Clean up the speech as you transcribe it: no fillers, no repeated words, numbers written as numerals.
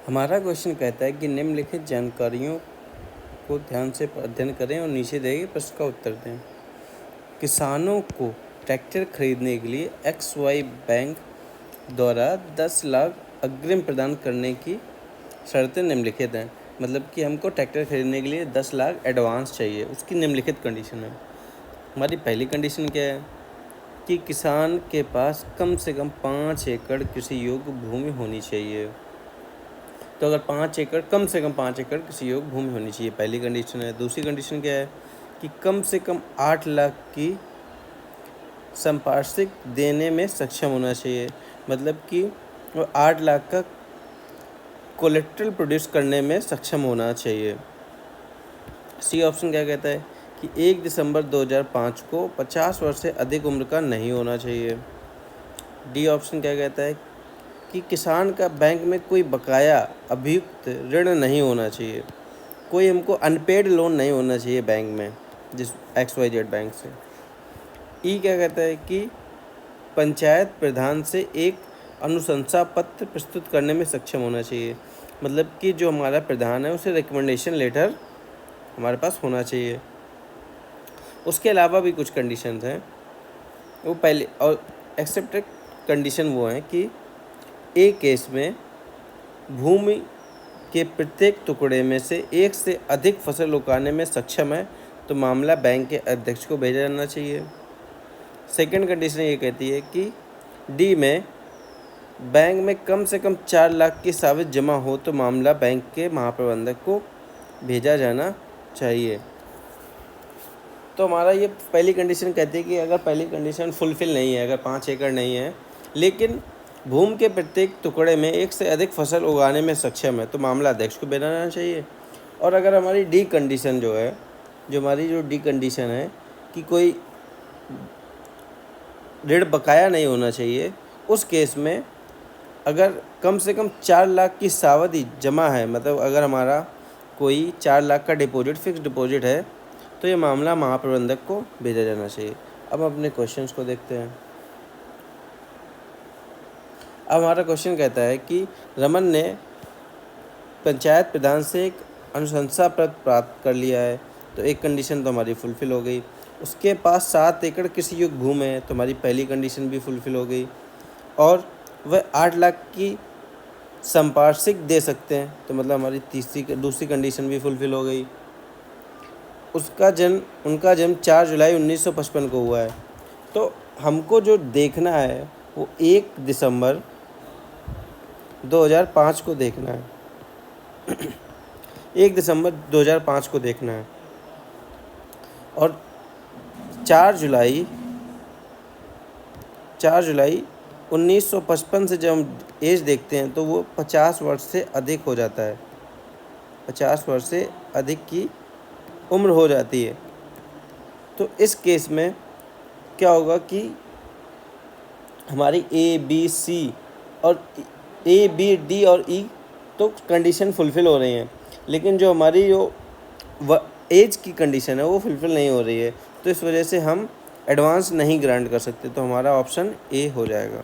हमारा क्वेश्चन कहता है कि निम्नलिखित जानकारियों को ध्यान से अध्ययन करें और नीचे दिए गए प्रश्न का उत्तर दें। किसानों को ट्रैक्टर खरीदने के लिए XY बैंक द्वारा 10 लाख अग्रिम प्रदान करने की शर्तें निम्नलिखित हैं। मतलब कि हमको ट्रैक्टर खरीदने के लिए 10 लाख एडवांस चाहिए, उसकी निम्नलिखित कंडीशन है। हमारी पहली कंडीशन क्या है कि किसान के पास कम से कम 5 एकड़ कृषि योग्य भूमि होनी चाहिए। तो अगर 5 एकड़ कम से कम 5 एकड़ कृषि योग्य भूमि होनी चाहिए, पहली कंडीशन है। दूसरी कंडीशन क्या है कि कम से कम 8 लाख की संपार्श्विक देने में सक्षम होना चाहिए। मतलब कि वो 8 लाख का कोलेट्रल प्रोड्यूस करने में सक्षम होना चाहिए। सी ऑप्शन क्या कहता है कि 1 दिसंबर 2005 को 50 वर्ष से अधिक उम्र का नहीं होना चाहिए। डी ऑप्शन क्या कहता है कि किसान का बैंक में कोई बकाया अभियुक्त ऋण नहीं होना चाहिए, कोई हमको अनपेड लोन नहीं होना चाहिए बैंक में जिस XYZ बैंक से। ई क्या कहता है कि पंचायत प्रधान से एक अनुशंसा पत्र प्रस्तुत करने में सक्षम होना चाहिए। मतलब कि जो हमारा प्रधान है उसे रिकमेंडेशन लेटर हमारे पास होना चाहिए। उसके अलावा भी कुछ कंडीशंस हैं, वो पहले और एक्सेप्टेड कंडीशन वो हैं कि एक केस में भूमि के प्रत्येक टुकड़े में से एक से अधिक फसल उगाने में सक्षम है तो मामला बैंक के अध्यक्ष को भेजा जाना चाहिए। सेकंड कंडीशन ये कहती है कि डी में बैंक में कम से कम 4 लाख की सावधि जमा हो तो मामला बैंक के महाप्रबंधक को भेजा जाना चाहिए। तो हमारा ये पहली कंडीशन कहती है कि अगर पहली कंडीशन फुलफिल नहीं है, अगर 5 एकड़ नहीं है लेकिन भूमि के प्रत्येक टुकड़े में एक से अधिक फसल उगाने में सक्षम है तो मामला अध्यक्ष को भेजा जाना चाहिए। और अगर हमारी डी कंडीशन जो है, जो हमारी जो डी कंडीशन है कि कोई ऋण बकाया नहीं होना चाहिए, उस केस में अगर कम से कम 4 लाख की सावधि जमा है, मतलब अगर हमारा कोई 4 लाख का डिपॉजिट फिक्स डिपॉजिट है तो ये मामला महाप्रबंधक को भेजा जाना चाहिए। अब अपने क्वेश्चंस को देखते हैं। अब हमारा क्वेश्चन कहता है कि रमन ने पंचायत प्रधान से एक अनुशंसा पत्र प्राप्त कर लिया है, तो एक कंडीशन तो हमारी फुलफ़िल हो गई। उसके पास 7 एकड़ कृषि योग्य भूमि है तो हमारी पहली कंडीशन भी फुलफ़िल हो गई। और वह 8 लाख की संपार्श्विक दे सकते हैं तो मतलब हमारी दूसरी कंडीशन भी फुलफ़िल हो गई। उनका जन्म 4 जुलाई 1955 को हुआ है। तो हमको जो देखना है वो 1 दिसंबर 2005 को देखना है। 1 दिसंबर 2005 को देखना है और 4 जुलाई 1955 से जब हम एज देखते हैं तो वो 50 वर्ष से अधिक हो जाता है, 50 वर्ष से अधिक की उम्र हो जाती है। तो इस केस में क्या होगा कि हमारी A, B, D और E तो कंडीशन फुलफ़िल हो रही हैं, लेकिन जो हमारी जो एज की कंडीशन है वो फुलफ़िल नहीं हो रही है, तो इस वजह से हम एडवांस नहीं ग्रांट कर सकते। तो हमारा ऑप्शन ए हो जाएगा।